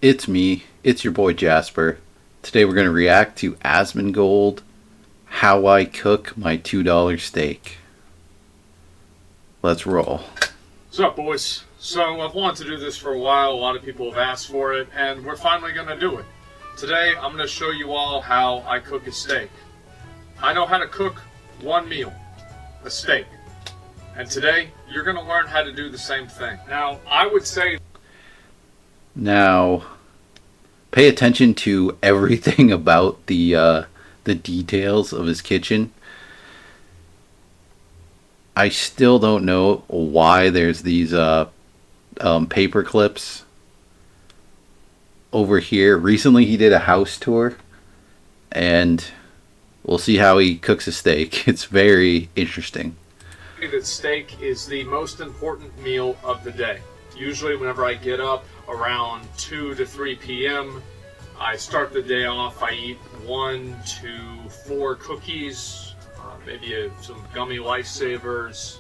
It's me. It's your boy Jasper. Today we're going to react to Asmongold, How I Cook My $2 Steak. Let's roll. What's up, boys? So I've wanted to do this for a while. A lot of people have asked for it, and we're finally going to do it. Today, I'm going to show you all how I cook a steak. I know how to cook one meal, a steak. And today, you're going to learn how to do the same thing. Now, I would say... Now, pay attention to everything about the details of his kitchen. I still don't know why there's these paper clips over here. Recently he did a house tour, and we'll see how he cooks a steak. It's very interesting. that steak is the most important meal of the day. Usually whenever I get up around 2 to 3 p.m., I start the day off. I eat 1 to 4 cookies, maybe some gummy lifesavers,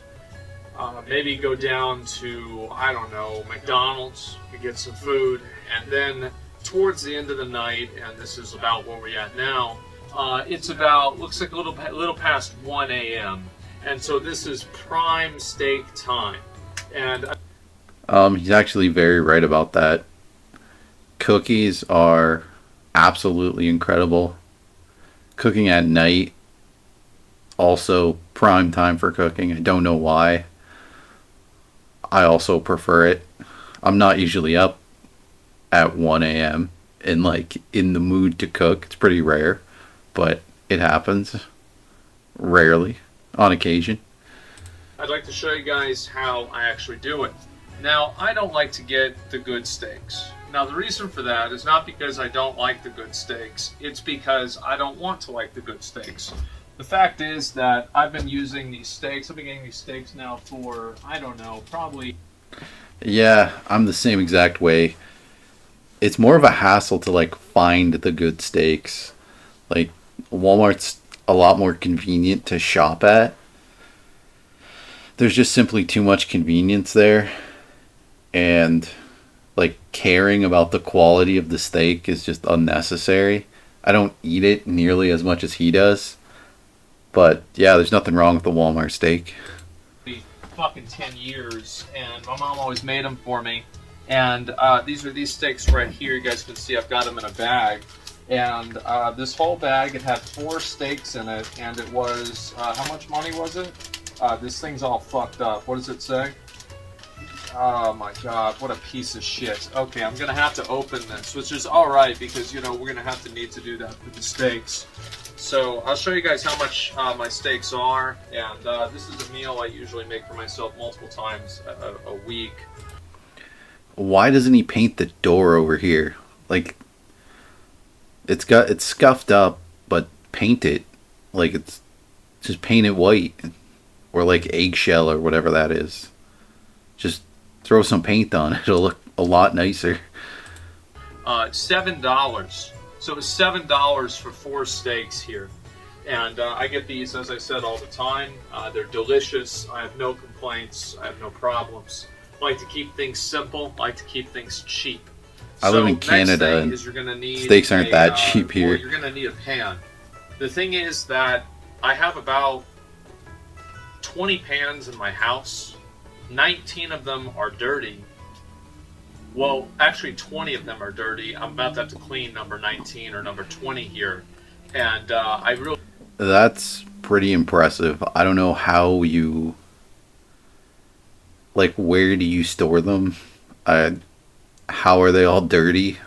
maybe go down to, I don't know, McDonald's to get some food, and then towards the end of the night, and this is about where we're at now, it's about, looks like a little past 1 a.m. And so this is prime steak time. And he's actually very right about that. Cookies are absolutely incredible. Cooking at night, also prime time for cooking. I don't know why. I also prefer it. I'm not usually up at 1 a.m. and in the mood to cook. It's pretty rare, but it happens rarely, on occasion. I'd like to show you guys how I actually do it. Now, I don't like to get the good steaks. Now, the reason for that is not because I don't like the good steaks. It's because I don't want to like the good steaks. The fact is that I've been using these steaks. I've been getting these steaks now for, I don't know, probably... Yeah, I'm the same exact way. It's more of a hassle to find the good steaks. Walmart's a lot more convenient to shop at. There's just simply too much convenience there, and caring about the quality of the steak is just unnecessary. I don't eat it nearly as much as he does, but yeah, there's nothing wrong with the Walmart steak. Fucking 10 years, and my mom always made them for me. And these are these steaks right here. You guys can see I've got them in a bag. And this whole bag, it had 4 steaks in it, and it was, how much money was it? This thing's all fucked up. What does it say? Oh my god, what a piece of shit. Okay, I'm gonna have to open this, which is alright because, you know, we're gonna have to need to do that with the steaks. So, I'll show you guys how much my steaks are, and this is a meal I usually make for myself multiple times a week. Why doesn't he paint the door over here? It's scuffed up, but paint it. It's just paint it white, or eggshell or whatever that is. Just throw some paint on it. It'll look a lot nicer. $7. So it's $7 for 4 steaks here. And I get these, as I said, all the time. They're delicious. I have no complaints. I have no problems. I like to keep things simple. I like to keep things cheap. I live in Canada, and steaks aren't that cheap here. You're going to need a pan. The thing is that I have about 20 pans in my house. 19 of them are dirty. Well, actually 20 of them are dirty. I'm about to have to clean number 19 or number 20 here. And I really... That's pretty impressive. I don't know how you... where do you store them? How are they all dirty?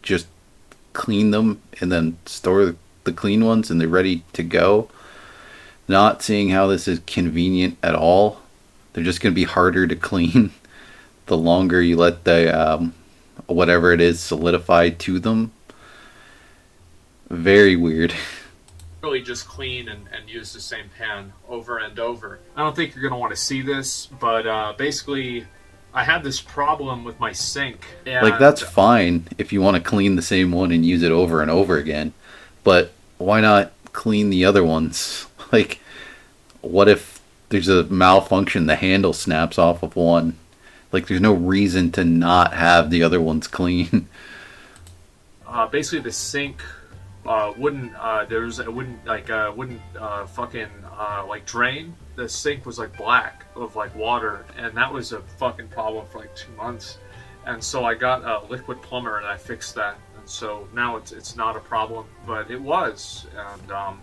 Just clean them and then store the clean ones and they're ready to go. Not seeing how this is convenient at all. They're just going to be harder to clean the longer you let the whatever it is solidify to them. Very weird. Really just clean and use the same pan over and over. I don't think you're going to want to see this, but basically I had this problem with my sink. And that's fine if you want to clean the same one and use it over and over again, but why not clean the other ones? What if there's a malfunction, the handle snaps off of one? There's no reason to not have the other ones clean. basically the sink wouldn't it wouldn't fucking like drain. The sink was like black of like water, and that was a fucking problem for like 2 months. And so I got a liquid plumber and I fixed that, and so now it's not a problem, but it was. And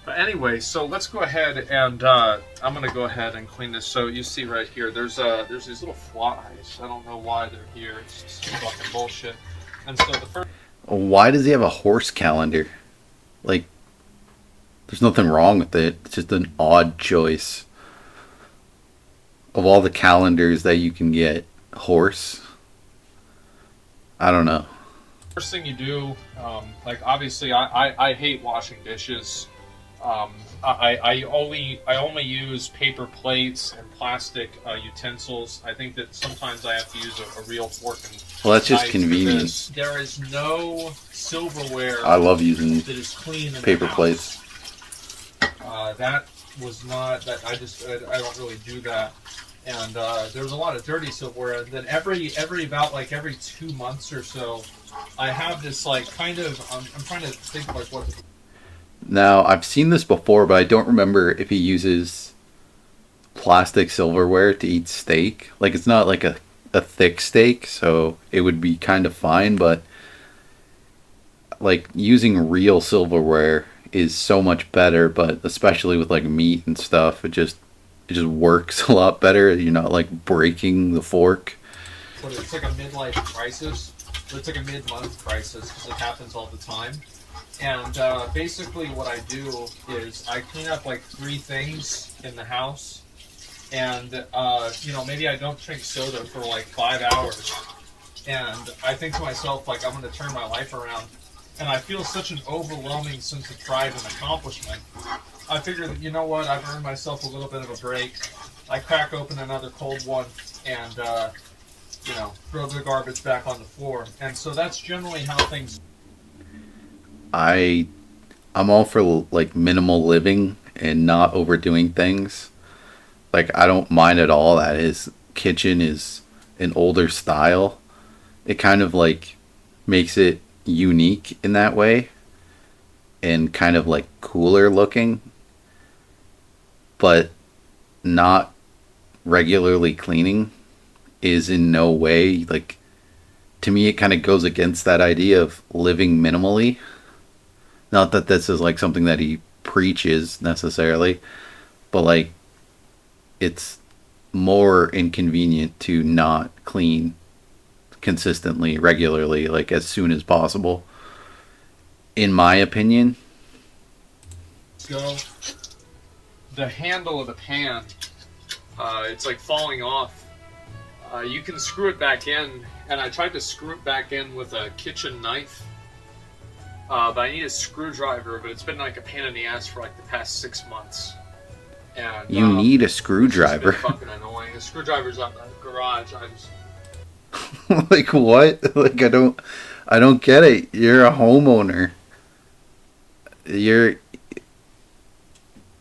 but anyway, so let's go ahead and I'm gonna go ahead and clean this. So you see right here, there's these little flies. I don't know why they're here. It's just fucking bullshit. And so the first. Why does he have a horse calendar? Like, there's nothing wrong with it. It's just an odd choice. Of all the calendars that you can get, horse. I don't know. First thing you do, like obviously, I hate washing dishes. I only use paper plates and plastic utensils. I think that sometimes I have to use a real fork and Well, that's just knife for convenient. this. There is no silverware I love using that is clean in paper the house. plates. That was not that. I don't really do that. And there's a lot of dirty silverware. And then every 2 months or so, I have this like kind of. I'm trying to think like what. Now, I've seen this before, but I don't remember if he uses plastic silverware to eat steak. Like, it's not like a thick steak, so it would be kind of fine, but like using real silverware is so much better, but especially with like meat and stuff, it just works a lot better. You're not like breaking the fork. It's like a midlife crisis. It's like a mid-month crisis because it happens all the time. And basically what I do is I clean up like 3 things in the house. And, maybe I don't drink soda for like 5 hours. And I think to myself, like, I'm going to turn my life around. And I feel such an overwhelming sense of pride and accomplishment. I figure that, you know what, I've earned myself a little bit of a break. I crack open another cold one and, throw the garbage back on the floor. And so that's generally how things. I'm all for like minimal living and not overdoing things. Like, I don't mind at all that his kitchen is an older style. It kind of like makes it unique in that way and kind of like cooler looking, but not regularly cleaning is in no way like, to me it kind of goes against that idea of living minimally. Not that this is like something that he preaches necessarily, but like, it's more inconvenient to not clean consistently, regularly, like as soon as possible, in my opinion. Go. The handle of the pan, it's like falling off. You can screw it back in, and I tried to screw it back in with a kitchen knife. But I need a screwdriver, but it's been like a pain in the ass for like the past 6 months. And You need a screwdriver. It's been fucking annoying. The screwdriver's out in the garage. I just. Like, what? Like, I don't get it. You're a homeowner. You're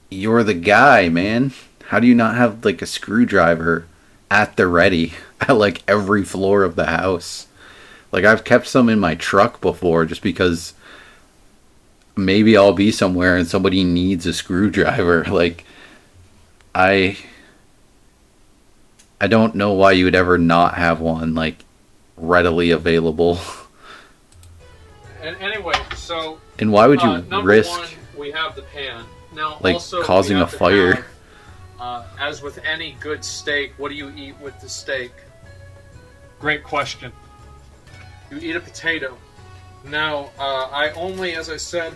the guy, man. How do you not have like a screwdriver at the ready at like every floor of the house? Like, I've kept some in my truck before just because maybe I'll be somewhere and somebody needs a screwdriver. Like, I don't know why you would ever not have one like readily available. And anyway, so. And why would you number risk one, we have the pan. Now, like also, causing we a have to fire? have, as with any good steak, what do you eat with the steak? Great question. You eat a potato. Now, as I said,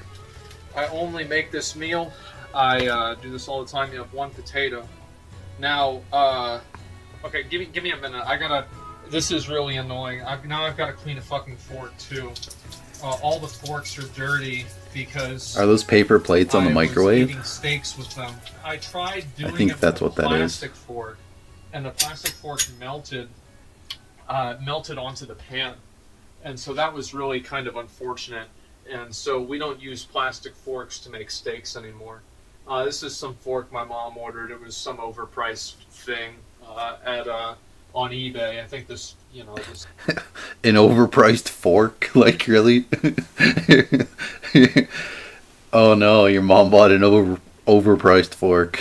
I only make this meal. I do this all the time. You have 1 potato. Now, okay, give me a minute. This is really annoying. I've got to clean a fucking fork too. All the forks are dirty because. Are those paper plates on the microwave? I was eating steaks with them. I tried doing I think it that's with what a that is. plastic fork, and the plastic fork melted onto the pan. And so that was really kind of unfortunate. And so we don't use plastic forks to make steaks anymore. This is some fork my mom ordered. It was some overpriced thing at on eBay. I think this, this. An overpriced fork? Like, really? Oh no, your mom bought an overpriced fork.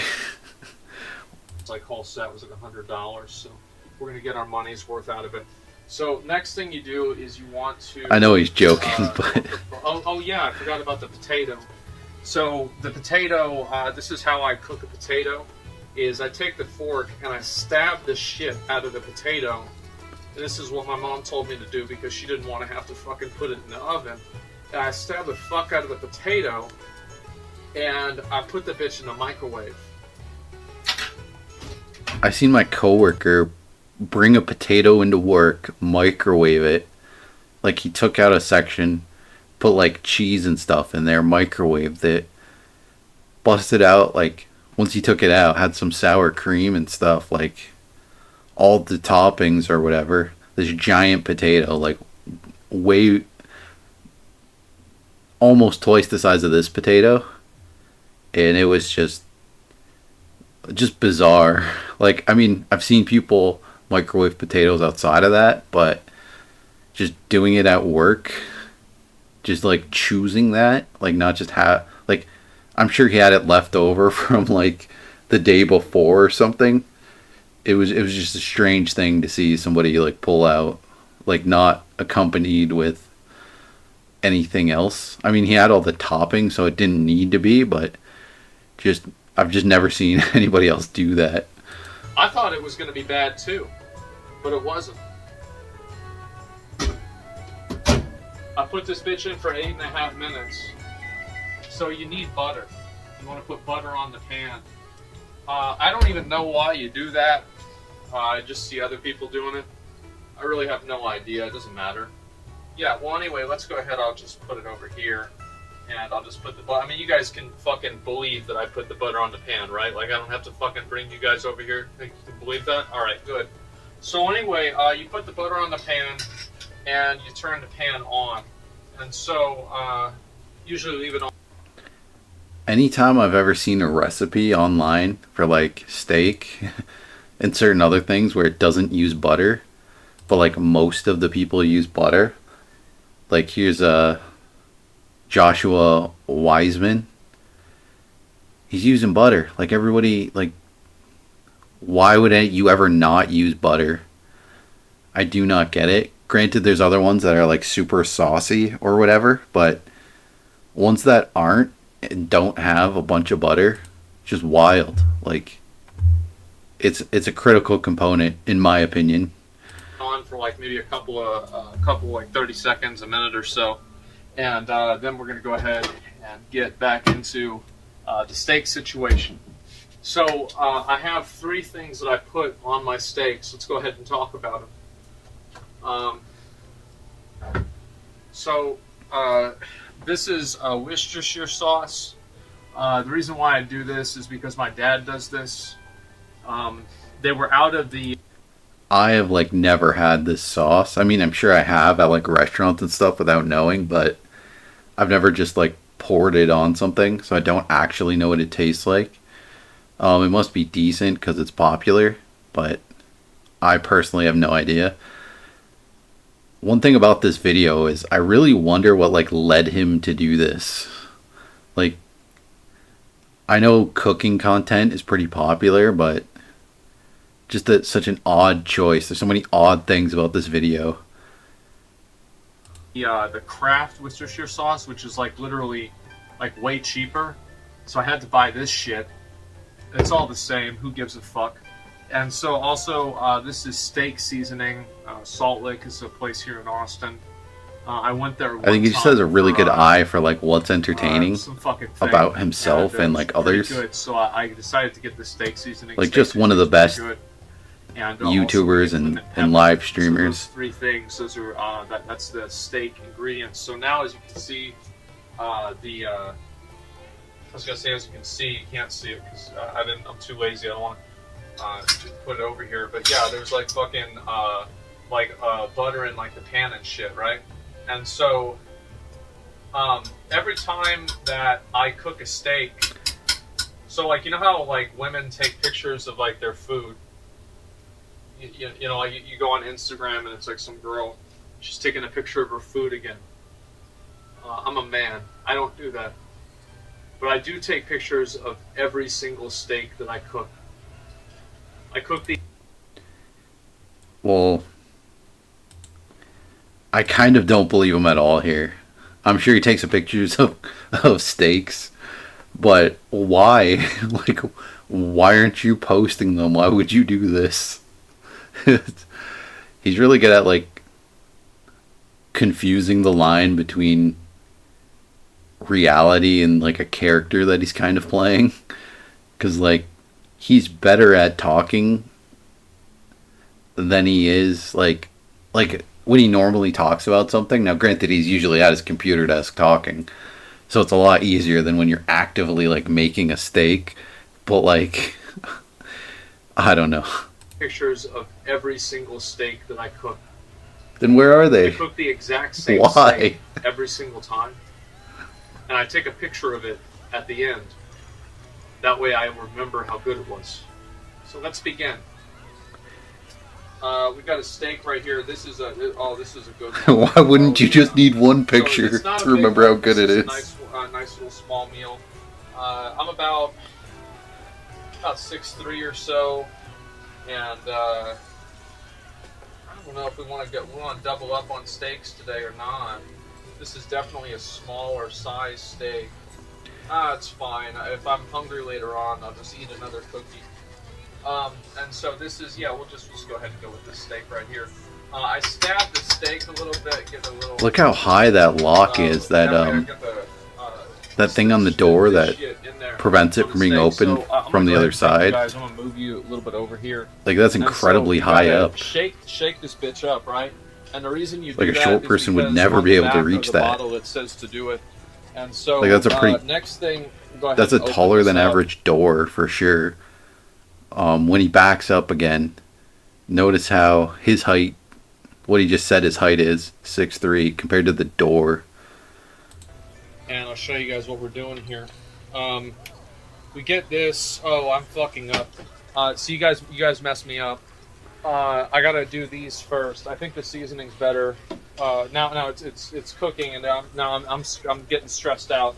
Like whole set was like $100, so we're gonna get our money's worth out of it. So next thing you do is you want I to know he's joking, but oh yeah, I forgot about the potato. So the potato, this is how I cook a potato, is I take the fork and I stab the shit out of the potato. And this is what my mom told me to do because she didn't want to have to fucking put it in the oven. And I stab the fuck out of the potato and I put the bitch in the microwave. I seen my coworker bring a potato into work, microwave it. Like he took out a section, put like cheese and stuff in there, microwaved it, busted out. Like once he took it out, had some sour cream and stuff, like all the toppings or whatever. This giant potato, like way almost twice the size of this potato, and it was just bizarre. Like, I mean, I've seen people microwave potatoes outside of that, but just doing it at work, just like choosing that, like not just have like I'm sure he had it left over from like the day before or something. It was just a strange thing to see somebody like pull out, like not accompanied with anything else. I mean, he had all the toppings, so it didn't need to be, but just I've just never seen anybody else do that. I thought it was going to be bad too, but it wasn't. I put this bitch in for 8.5 minutes. So you need butter. You want to put butter on the pan. I don't even know why you do that. I just see other people doing it. I really have no idea. It doesn't matter. Yeah, well, anyway, let's go ahead. I'll just put it over here. And I'll just put the butter. I mean, you guys can fucking believe that I put the butter on the pan, right? Like, I don't have to fucking bring you guys over here. You can believe that? Alright, good. So anyway, you put the butter on the pan, and you turn the pan on. And so, usually leave it on. Anytime I've ever seen a recipe online for like steak and certain other things where it doesn't use butter, but like most of the people use butter, like here's a Joshua Wiseman. He's using butter. Like everybody, like, why would you ever not use butter? I do not get it. Granted, there's other ones that are like super saucy or whatever, but ones that aren't and don't have a bunch of butter, just wild. Like, it's a critical component in my opinion. On for like maybe a couple like 30 seconds, a minute or so. And then we're going to go ahead and get back into the steak situation. So I have 3 things that I put on my steaks. Let's go ahead and talk about them. So this is Worcestershire sauce. The reason why I do this is because my dad does this. They were out of the... I have like never had this sauce. I mean, I'm sure I have at like restaurants and stuff without knowing, but I've never just like poured it on something, so I don't actually know what it tastes like. It must be decent because it's popular, but I personally have no idea. One thing about this video is I really wonder what like led him to do this. Like, I know cooking content is pretty popular, but just that such an odd choice. There's so many odd things about this video. The Kraft Worcestershire sauce, which is like literally like way cheaper. So I had to buy this shit. It's all the same. Who gives a fuck? And so also this is steak seasoning. Salt Lick is a place here in Austin. I went there. I think he just has a really good eye for like what's entertaining some fucking thing. about himself and like others. Good. So I decided to get the steak seasoning. Like Steak just one of the best and, YouTubers and live streamers. So those 3 things. Those are that's the steak ingredients. So now, as you can see, I was gonna say, as you can see, you can't see it because I'm too lazy. I don't want to put it over here. But yeah, there's like fucking butter in like the pan and shit, right? And so every time that I cook a steak, so like, you know how like women take pictures of like their food, like you go on Instagram and it's like some girl, she's taking a picture of her food again. I'm a man. I don't do that. But I do take pictures of every single steak that I cook. I cook the. Well, I kind of don't believe him at all here. I'm sure he takes pictures of steaks, but why? Like, why aren't you posting them? Why would you do this? He's really good at like confusing the line between reality and like a character that he's kind of playing. Because like he's better at talking than he is like when he normally talks about something. Now, granted, he's usually at his computer desk talking, so it's a lot easier than when you're actively like making a steak. But like, I don't know. Pictures of every single steak that I cook. Then where are I they? cook the exact same Why? steak every single time, and I take a picture of it at the end. That way, I remember how good it was. So let's begin. We've got a steak right here. This is a good one. Why wouldn't you just need one So picture it's not a to big remember one. how good This it is is? nice little small meal. I'm about 6'3" or so, and I don't know if we want to double up on steaks today or not. This is definitely a smaller size steak. It's fine. If I'm hungry later on, I'll just eat another cookie. And so this is, we'll just go ahead and go with this steak right here. I stabbed the steak a little bit, get a little. Look how high that lock is. That that thing on the door that prevents it from being opened from the other side. Guys, I'm gonna move you a little bit over here. Like that's incredibly high up. Shake this bitch up, right? And the reason you do Like a that short is person would because never on be the able to back reach of the that. bottle it says to do it. And so Like that's a pretty. next thing. Go ahead That's a and open taller this than up. average door for sure. When he backs up again, notice how his height, what he just said his height is, 6'3", compared to the door. And I'll show you guys what we're doing here. We get this. Oh, I'm fucking up. So you guys messed me up. I gotta do these first. I think the seasoning's better. Now it's cooking, and now I'm getting stressed out.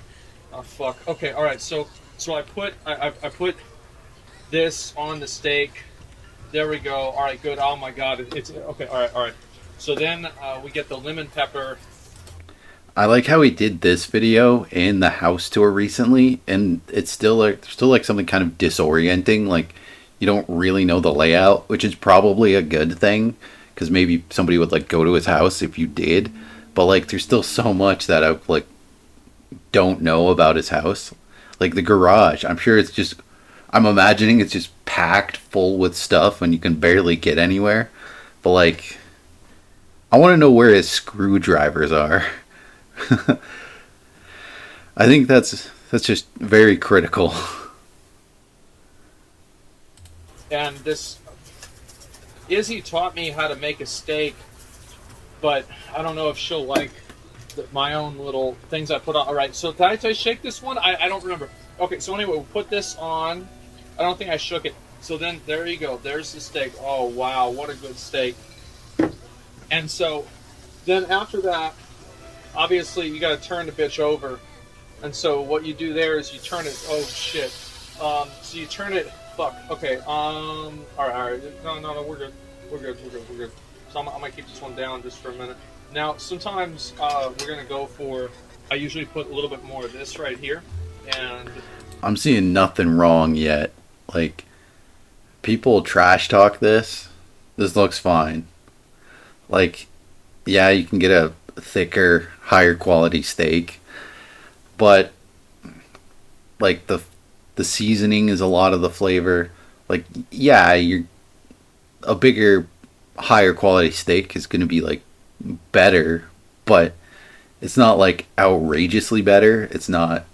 Oh fuck. Okay. All right. So I put this on the steak. There we go. All right. Good. Oh my god. It's okay. All right. All right. So then we get the lemon pepper. I like how he did this video in the house tour recently, and it's still like something kind of disorienting. Like you don't really know the layout, which is probably a good thing because maybe somebody would like go to his house if you did. But like, there's still so much that I like don't know about his house. Like the garage, I'm imagining it's just packed full with stuff and you can barely get anywhere. But like, I want to know where his screwdrivers are. I think that's just very critical. And this Izzy taught me how to make a steak, but I don't know if she'll like my own little things I put on. All right, so did I shake this one? I don't remember. Okay, so anyway, we'll put this on. I don't think I shook it. So then there you go. There's the steak. Oh wow, what a good steak. And so then after that, obviously you got to turn the bitch over. And so what you do there is you turn it. Oh shit. So you turn it. Fuck. Okay. All right. No. We're good. So I'm gonna keep this one down just for a minute. Now, sometimes we're gonna go for. I usually put a little bit more of this right here, and I'm seeing nothing wrong yet. Like, people trash talk this. This looks fine. Like, yeah, you can get a thicker, higher quality steak, but like the seasoning is a lot of the flavor. Like, yeah, a bigger, higher quality steak is going to be like better, but it's not like outrageously better. It's not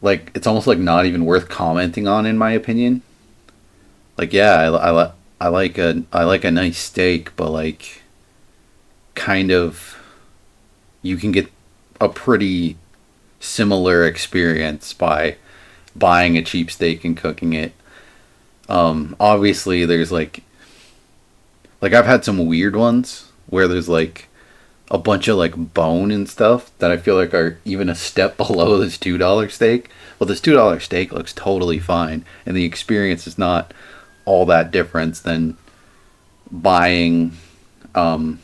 like, it's almost like not even worth commenting on, in my opinion. Like, yeah, I like a nice steak, but like, kind of, you can get a pretty similar experience by buying a cheap steak and cooking it. Obviously there's like Like I've had some weird ones where there's like a bunch of like bone and stuff that I feel like are even a step below this $2 steak. Well, this $2 steak looks totally fine, and the experience is not all that different than buying um,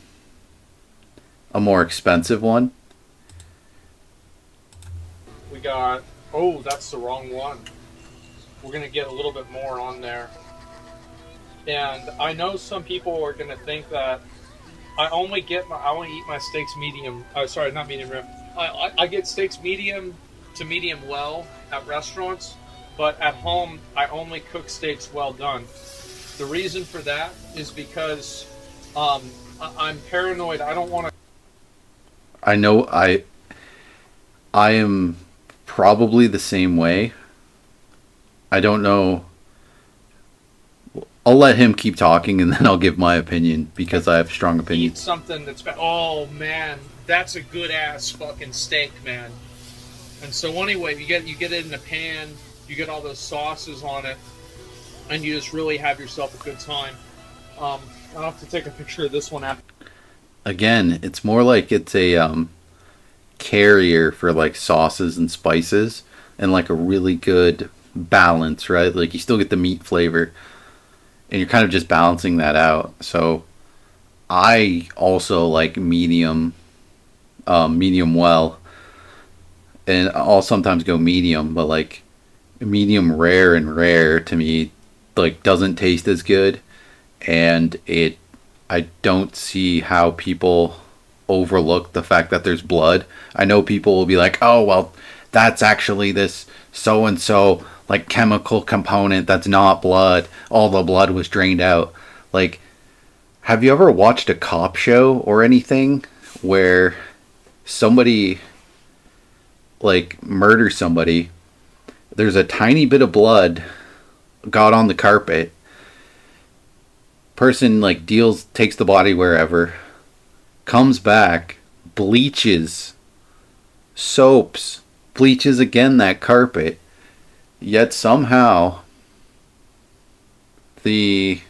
a more expensive one. We got. Oh, that's the wrong one. We're gonna get a little bit more on there. And I know some people are gonna think that I only eat my steaks medium. Sorry, not medium rare. I get steaks medium to medium well at restaurants, but at home I only cook steaks well done. The reason for that is because I'm paranoid. I don't want to. I know I am probably the same way. I don't know. I'll let him keep talking and then I'll give my opinion because I have strong Eat opinions. something that's been. Oh man, that's a good ass fucking steak, man. And so anyway, you get it in a pan. You get all those sauces on it, and you just really have yourself a good time. I'll have to take a picture of this one after. Again, it's more like it's a carrier for like sauces and spices and like a really good balance, right? Like you still get the meat flavor and you're kind of just balancing that out. So I also like medium well, and I'll sometimes go medium, but like medium rare and rare to me like doesn't taste as good, and it I don't see how people overlook the fact that there's blood. I know people will be like, "Oh, well, that's actually this so and so like chemical component that's not blood. All the blood was drained out." Like, have you ever watched a cop show or anything where somebody like murders somebody? There's a tiny bit of blood got on the carpet. Person like deals takes the body wherever, comes back, bleaches, soaps, bleaches again that carpet, yet somehow the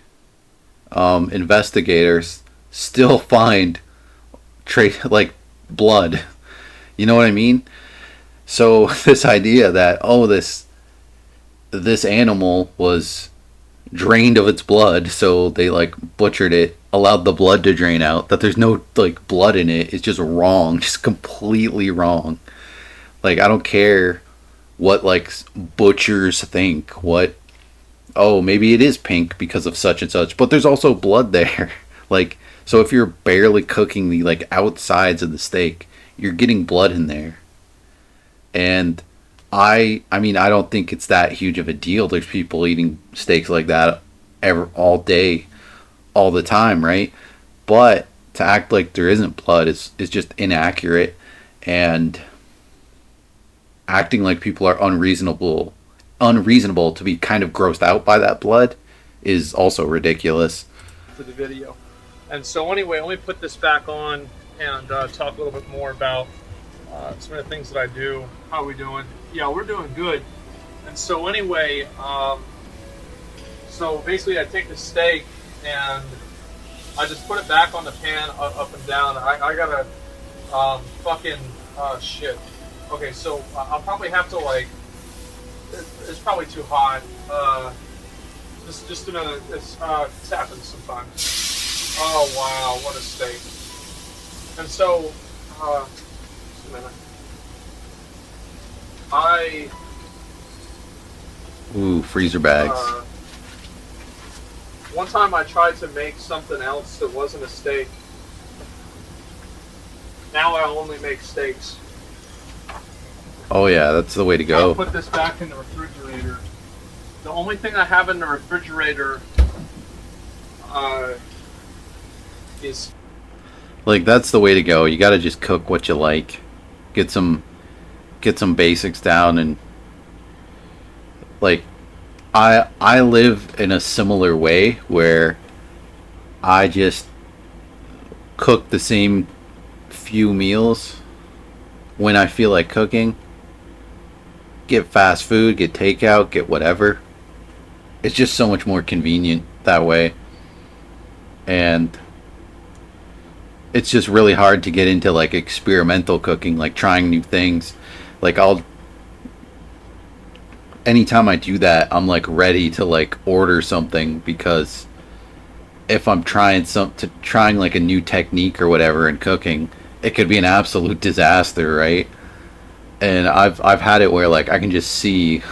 investigators still find like blood. You know what I mean? So this idea that this animal was drained of its blood, so they like butchered it, allowed the blood to drain out, that there's no like blood in it is just wrong, just completely wrong. Like I don't care what like butchers think, what, oh, maybe it is pink because of such and such, but there's also blood there. Like, so if you're barely cooking the like outsides of the steak, you're getting blood in there. And I mean I don't think it's that huge of a deal. There's people eating steaks like that all day, all the time, right? But to act like there isn't blood is just inaccurate, and acting like people are unreasonable to be kind of grossed out by that blood is also ridiculous. For the video. And so anyway, let me put this back on and talk a little bit more about some of the things that I do. How are we doing? Yeah, we're doing good. And so anyway, so basically I take the steak and I just put it back on the pan up and down. I gotta fucking shit. Okay, so I'll probably have to like, it's probably too hot. Just a minute. It's happens sometimes. Oh wow, what a steak! And so, just a minute. Ooh, freezer bags. One time I tried to make something else that wasn't a steak. Now I only make steaks. Oh yeah, that's the way to go. I'll put this back in the refrigerator. The only thing I have in the refrigerator is Like that's the way to go. You got to just cook what you like. Get some basics down, and like I live in a similar way where I just cook the same few meals when I feel like cooking. Get fast food, get takeout, get whatever. It's just so much more convenient that way. and it's just really hard to get into like experimental cooking, like trying new things. Like I'll anytime I do that, I'm like ready to like order something because if I'm trying like a new technique or whatever in cooking, it could be an absolute disaster, right? And I've had it where like I can just see,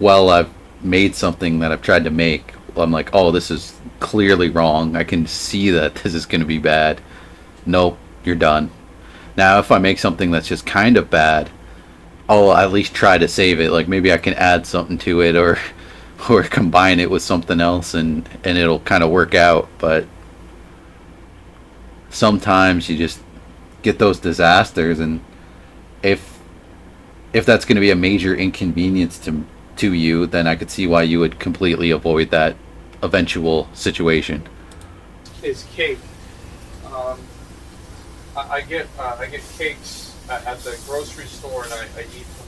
well, I've made something that I've tried to make. I'm like, oh, this is clearly wrong. I can see that this is going to be bad. Nope, you're done. Now, if I make something that's just kind of bad, I'll at least try to save it. Like maybe I can add something to it, or combine it with something else, and it'll kind of work out. But sometimes you just get those disasters, and if that's going to be a major inconvenience to you, then I could see why you would completely avoid that eventual situation. Is cake. Um, I get cakes at the grocery store and I eat them.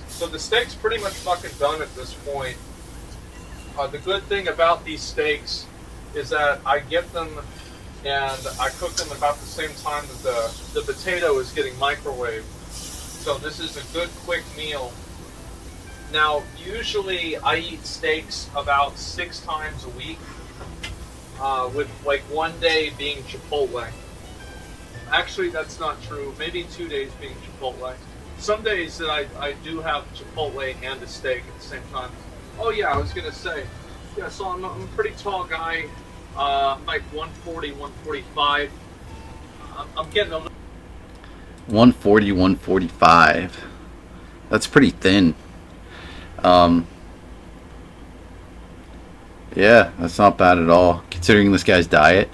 So the steak's pretty much fucking done at this point. The good thing about these steaks is that I get them and I cook them about the same time that the potato is getting microwaved. So this is a good quick meal. Now, usually I eat steaks about 6 times a week, with like one day being Chipotle. Actually, that's not true. Maybe 2 days being Chipotle. Some days that I do have Chipotle and a steak at the same time. Oh yeah, I was gonna say, yeah. So I'm a pretty tall guy, like 140, 145. I'm getting a little. 140, 145. That's pretty thin. Yeah, that's not bad at all, considering this guy's diet.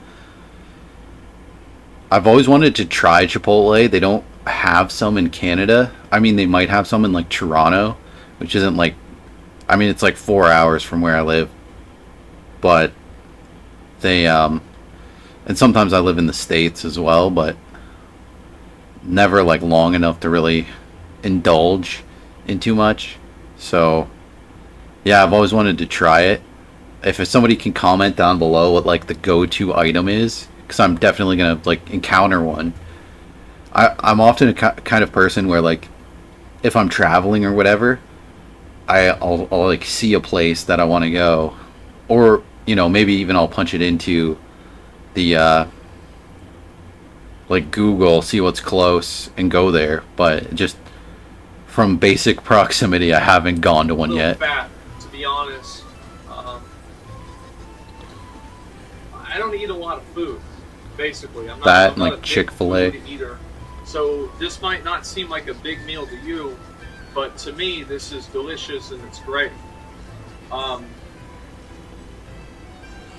I've always wanted to try Chipotle. They don't have some in Canada. I mean, they might have some in like Toronto, which isn't like, I mean, it's like 4 hours from where I live. But they, and sometimes I live in the States as well, but never like long enough to really indulge in too much. So, yeah, I've always wanted to try it. If somebody can comment down below what like the go-to item is, because I'm definitely gonna like encounter one. I'm often a kind of person where like if I'm traveling or whatever, I'll like see a place that I want to go, or maybe even I'll punch it into the like Google, see what's close and go there. But just from basic proximity, I haven't gone to one yet. Fat, to be honest. I don't eat a lot of food. Basically, I'm not like a big Chick-fil-A food eater. So this might not seem like a big meal to you, but to me, this is delicious and it's great. The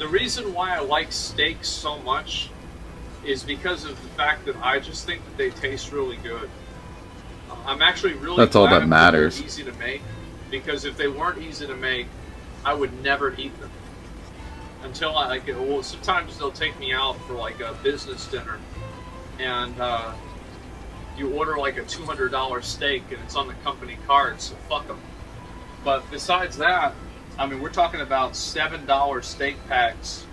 reason why I like steaks so much is because of the fact that I just think that they taste really good. I'm actually really That's all glad that matters. They're easy to make, because if they weren't easy to make, I would never eat them. Until well, sometimes they'll take me out for like a business dinner, and you order like a $200 steak and it's on the company card, so fuck them. But besides that, I mean, we're talking about $7 steak packs.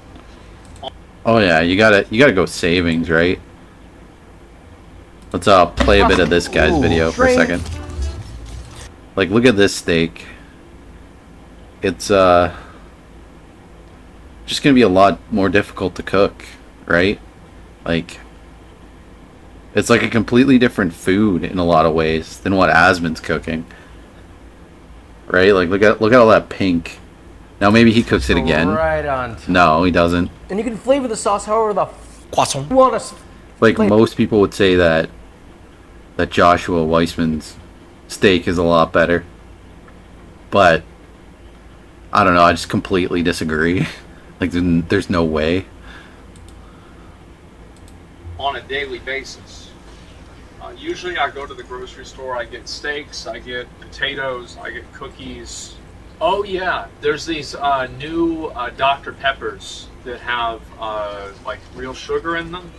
Oh yeah, you gotta go savings, right? Let's play a bit of this guy's video for a second. Like, look at this steak. It's just gonna be a lot more difficult to cook, right? Like, it's like a completely different food in a lot of ways than what Asmon's cooking, right? Like, look at all that pink. Now maybe he cooks it again. Right on. No, he doesn't. And you can flavor the sauce however the croissant you want to. Like most people would say that Joshua Weissman's steak is a lot better, but I don't know. I just completely disagree. Like, there's no way. On a daily basis. Usually I go to the grocery store, I get steaks, I get potatoes, I get cookies. Oh yeah, there's these new Dr. Peppers that have like real sugar in them.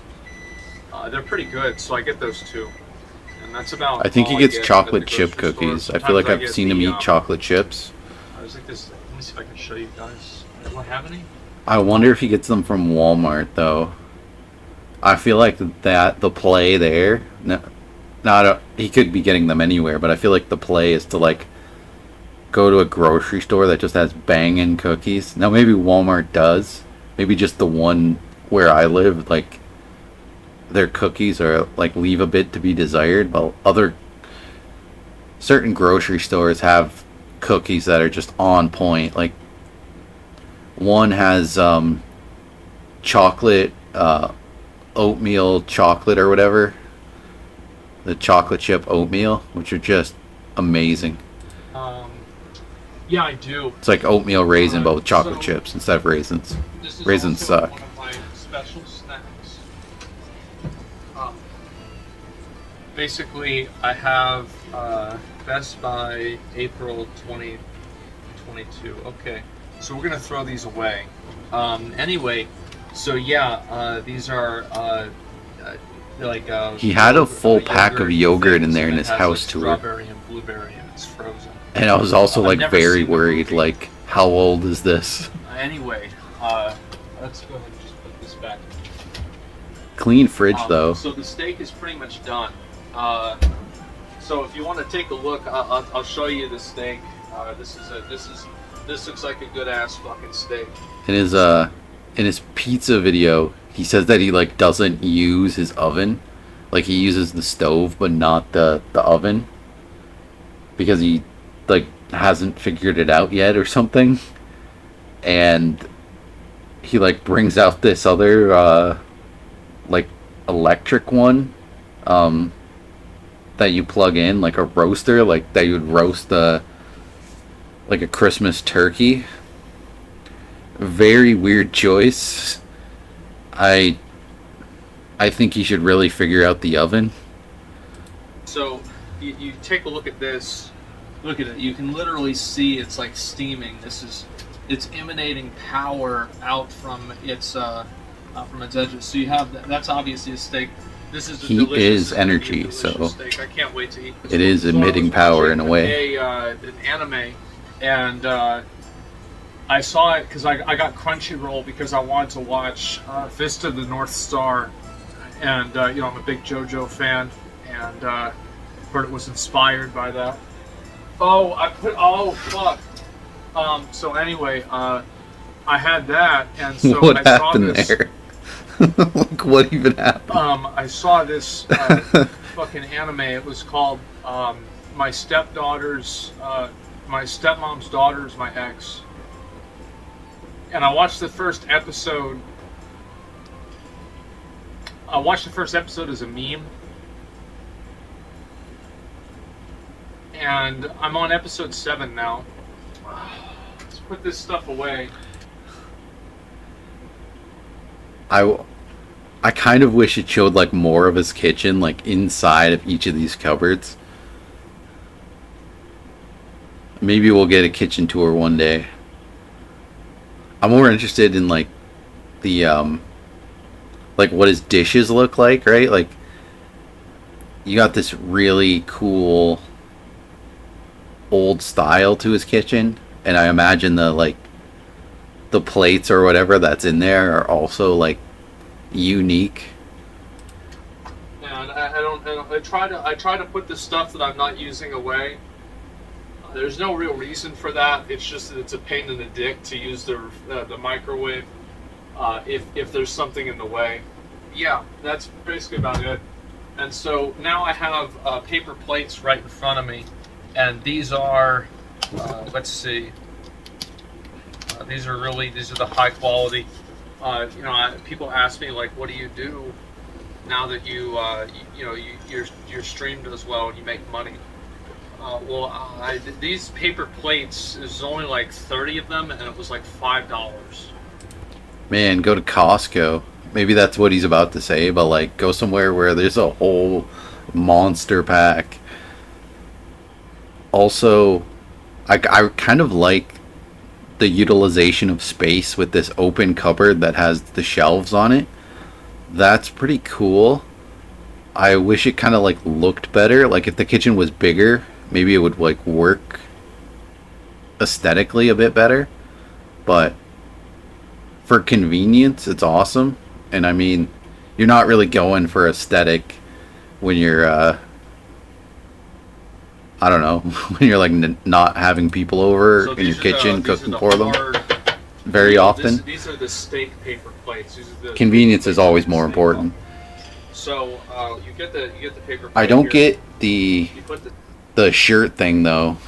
They're pretty good, so I get those too. And that's about I think all he gets I get chocolate at the chip grocery cookies. store. I feel like Sometimes I've seen him eat chocolate chips. I was like this. Let me see if I can show you guys. Do I have any? I wonder if he gets them from Walmart though. I feel like that the play there. No, not he could be getting them anywhere, but I feel like the play is to like go to a grocery store that just has banging cookies. Now maybe Walmart does. Maybe just the one where I live, like their cookies are like leave a bit to be desired, but other certain grocery stores have cookies that are just on point. Like one has chocolate oatmeal chocolate or whatever, the chocolate chip oatmeal, which are just amazing. Um, yeah, I do. It's like oatmeal raisin, but with chocolate So chips instead of raisins. this is Raisins also suck. one of my special snacks. Um, basically, I have Best Buy April 2022. Okay, so we're gonna throw these away. Anyway, so yeah, these are like He had a full pack of yogurt in there in his has, house like, tour. strawberry and blueberry, and it's frozen. And I was also I've like never very seen the worried, movie. like, how old is this? Anyway, let's go ahead and just put this back. Clean fridge though. So the steak is pretty much done. So if you want to take a look, I'll show you the steak. This looks like a good ass fucking steak. In his pizza video, he says that he like doesn't use his oven. Like he uses the stove but not the oven. Because he like hasn't figured it out yet or something. And he like brings out this other like electric one that you plug in, like a roaster, like that you would roast like a Christmas turkey. Very weird choice. I think you should really figure out the oven. So you take a look at this. Look at it. You can literally see it's like steaming. It's emanating power out from its edges. So you have that's obviously a steak. This is a Heat delicious, is energy, delicious so steak. I can't wait to eat this. it is So I was emitting power in a watching way. an anime, and I saw it because I got Crunchyroll because I wanted to watch Fist of the North Star, and I'm a big JoJo fan, and heard it was inspired by that. Oh fuck. So anyway, I had that, and so What I saw happened this. there? Like what even happened? I saw this fucking anime. It was called My Stepdaughter's, My Stepmom's Daughter's My Ex. And I watched the first episode. I watched the first episode as a meme. And I'm on episode 7 now. Let's put this stuff away. I kind of wish it showed like more of his kitchen, like inside of each of these cupboards. Maybe we'll get a kitchen tour one day. I'm more interested in like the like what his dishes look like, right? Like you got this really cool old style to his kitchen, and I imagine the plates or whatever that's in there are also like unique. And I try to put the stuff that I'm not using away. There's no real reason for that. It's just that it's a pain in the dick to use the microwave if there's something in the way. Yeah, that's basically about it. And so now I have paper plates right in front of me, and these are let's see. These are the high quality. People ask me like, what do you do now that your stream does well and you make money? These paper plates, there's only like 30 of them, and it was like $5. Man, go to Costco. Maybe that's what he's about to say, but like go somewhere where there's a whole monster pack. Also, I kind of like the utilization of space with this open cupboard that has the shelves on it. That's pretty cool. I wish it kind of like looked better. Like if the kitchen was bigger, maybe it would like work aesthetically a bit better. But for convenience, it's awesome. And I mean, you're not really going for aesthetic when you're, I don't know, when you're like not having people over So in your these are kitchen the cooking for them hard, very often. These are the steak paper plates. These are the Convenience paper is always plates more steak important. So you get the paper plate. I don't here. get the You put the shirt thing though.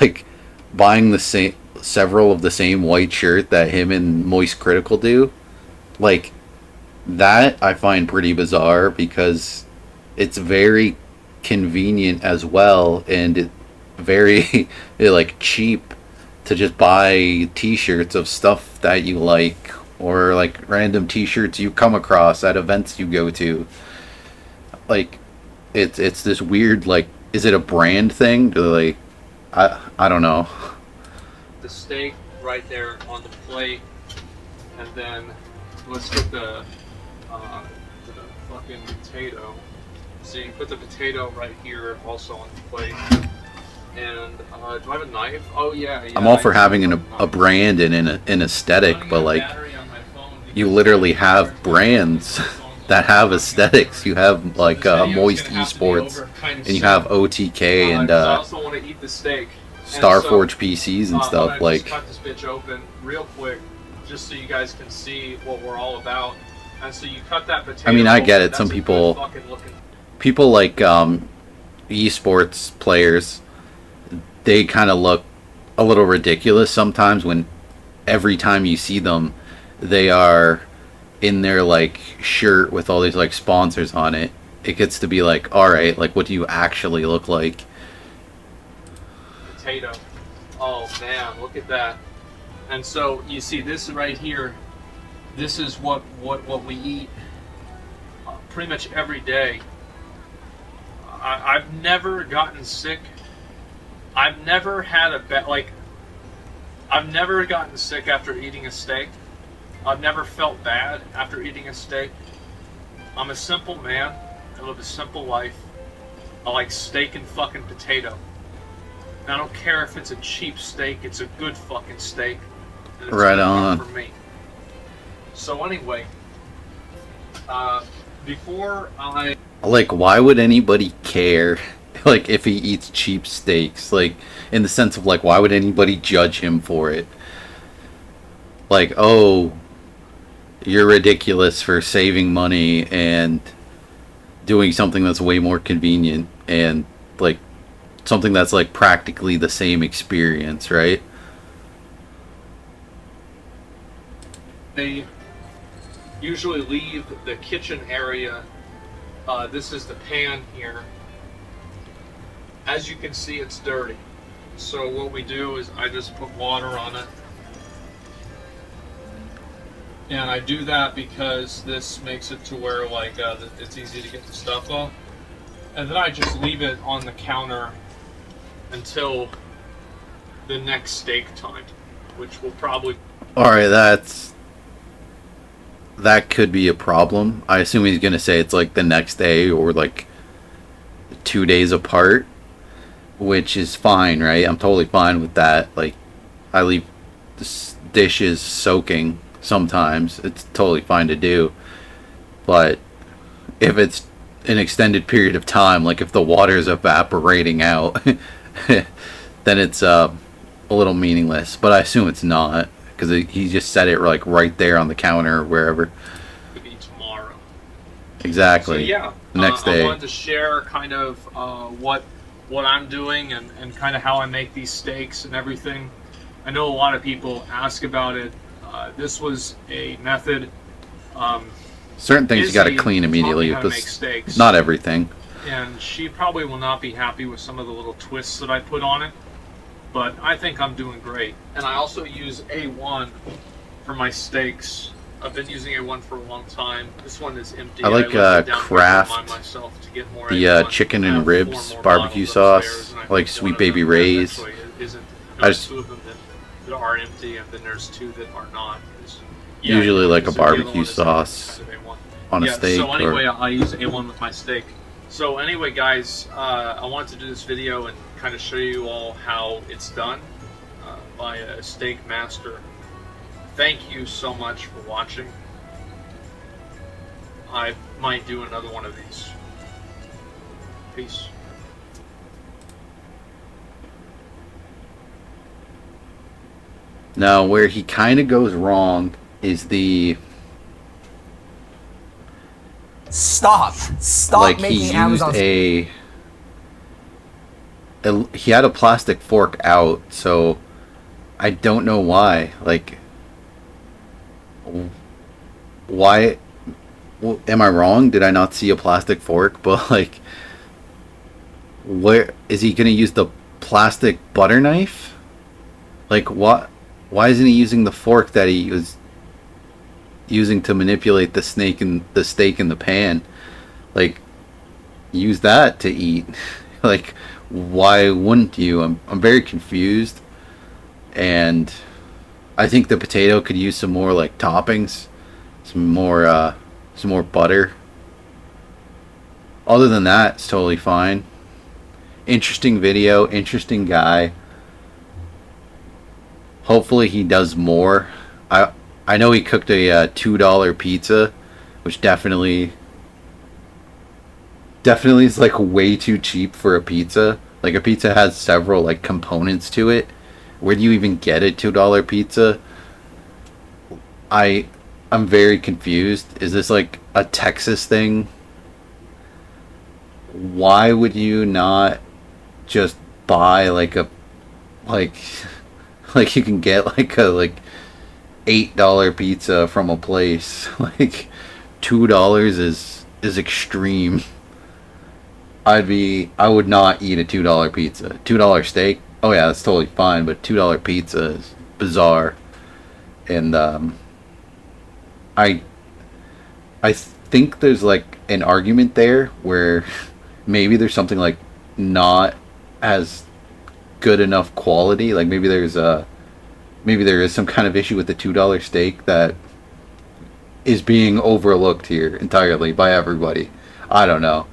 Like buying the same several of the same white shirt that him and Moist Critical do. Like that I find pretty bizarre because it's very convenient as well and it very like cheap to just buy t-shirts of stuff that you like or like random t-shirts you come across at events you go to. Like it's this weird like is it a brand thing? Do they like I don't know. steak right there on the plate, and then let's get the fucking potato. So you put the potato right here also on the plate. And do I have a knife? Oh yeah. I'm all for I do having have a knife. brand and an aesthetic, Running but out of like battery on my phone you because literally my have phone brands is that have aesthetics. You have So like this video is Moist gonna have to be Esports, over kind of and you soon, have OTK and 'cause I also want to eat the steak. And Starforge PCs and I'm stuff. gonna Like just cut this bitch open real quick, just so you guys can see what we're all about. And so you cut that potato. I mean, I get open, it. Some that's a good people fucking looking. people like esports players, they kind of look a little ridiculous sometimes when every time you see them, they are in their like shirt with all these like sponsors on it. It gets to be like, all right, like what do you actually look like? Potato. Oh man, look at that. And so you see this right here. This is what we eat pretty much every day. I've never gotten sick. I've never had I've never gotten sick after eating a steak. I've never felt bad after eating a steak. I'm a simple man. I live a simple life. I like steak and fucking potato. And I don't care if it's a cheap steak, it's a good fucking steak. And it's Right good on. enough for me. So anyway, before I Like, why would anybody care? Like, if he eats cheap steaks, like in the sense of like, why would anybody judge him for it? Like, oh, you're ridiculous for saving money and doing something that's way more convenient and like something that's like practically the same experience, right? they usually leave the kitchen area. This is the pan here. As you can see, it's dirty. So what we do is I just put water on it. And I do that because this makes it to where like it's easy to get the stuff off. And then I just leave it on the counter until the next steak time, which will probably All right, that could be a problem. I assume he's gonna say it's like the next day or like 2 days apart, which is fine, right? I'm totally fine with that. Like, I leave dishes soaking sometimes. It's totally fine to do. But if it's an extended period of time, like if the water's evaporating out, then it's a little meaningless. But I assume it's not because he just said it like right there on the counter or wherever. be tomorrow. Exactly. So yeah, The next I day. wanted to share kind of what I'm doing and kind of how I make these steaks and everything. I know a lot of people ask about it. This was a method. Certain things you got to Izzy clean immediately. taught me how to But make steaks. not everything. And she probably will not be happy with some of the little twists that I put on it, but I think I'm doing great. And I also use A1 for my steaks. I've been using A1 for a long time. This one is empty. I like, left it down here to Kraft, remind myself to get more The A1. chicken I and have ribs 4 more barbecue bottles upstairs, sauce. and I I like think Sweet one of Baby them Ray's. actually isn't. I There's just 2 of them that are empty, and then there's 2 that are not. usually like a because the other barbecue one is sauce kind of A1. on a Yeah, steak. so anyway, Or I use A1 with my steak. So anyway, guys, I wanted to do this video and kind of show you all how it's done by a steak master thank you so much for watching. I might do another one of these. Peace. Now, where he kind of goes wrong is the Stop like he making used Amazon. he had a plastic fork out, so I don't know why. Like, why? Am I wrong? Did I not see a plastic fork? But like, where is he gonna use the plastic butter knife? Like, what? Why isn't he using the fork that he was using to manipulate the steak in the pan? Like, use that to eat. Like, why wouldn't you? I'm very confused, and I think the potato could use some more like toppings, some more butter. Other than that, it's totally fine. Interesting video, interesting guy. Hopefully he does more. I know he cooked a $2 pizza, which definitely is like way too cheap for a pizza. Like, a pizza has several like components to it. Where do you even get a $2 pizza? I'm very confused. Is this like a Texas thing? Why would you not just buy like a like like you can get like a $8 pizza from a place? Like, $2 is extreme. I would not eat a $2 pizza. $2 steak, oh yeah, that's totally fine, but $2 pizza is bizarre. And I I think there's like an argument there where maybe there's something like not as good enough quality. Like, maybe there is some kind of issue with the $2 steak that is being overlooked here entirely by everybody. I don't know.